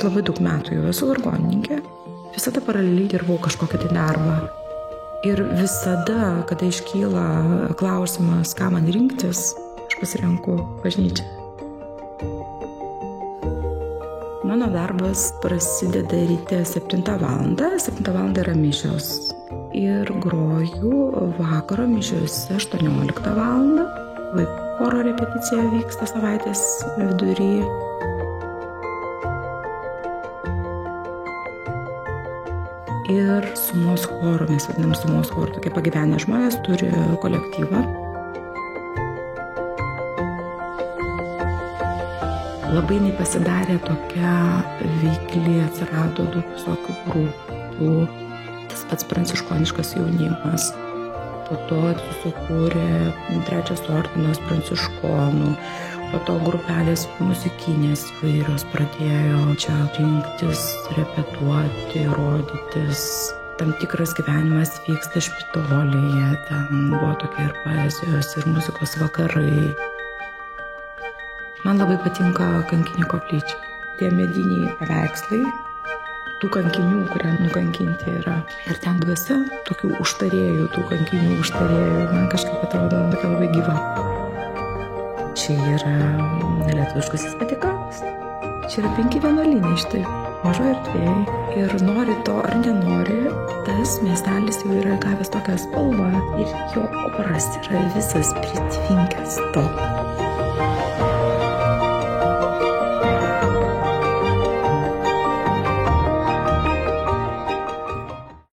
Aš labai daug metų jau esu vargonininkė. Visada paraleliai dirbau kažkokią tai darbą. Ir visada, kada iškyla klausimas, ką man rinktis, aš pasirenku bažnyčią. Mano darbas prasideda ryte 7 valandą. 7 valandą yra mišios. Ir groju vakaro mišiose 18 valandą. Vaikų choro repeticija vyksta savaitės vidury. Ir sumos choro, mes vadinam sumos choro, tokie pagyvenę žmonės turi kolektyvą. Labai jinai pasidarė tokia veikli, atsirado daug visokių grupų. Tas pats pranciškoniškas jaunimas. Po to susikūrė 3 ordinas pranciškonų. Po to grupelės muzikinės įvairios pradėjo čia rinktis, repetuoti, rodytis. Tam tikras gyvenimas vyksta Špitolėje. Ten buvo tokie ir poezijos, ir muzikos vakarai. Man labai patinka Kankinių koplyčia. Tie mediniai paveikslai, tų kankinių, kurie nukankinti yra. Ir ten dvasia, tokių užtarėjų, tų kankinių užtarėjų, man kažkaip atrodo tokia labai gyva. Čia yra lietuviškasis Vatikanas. Čia yra 5 vienuolynai štai, mažoje erdvėje. Ir nori to ar nenori, tas miestelis jau yra gavęs tokią spalvą ir jo oras yra visas pritvinkęs to.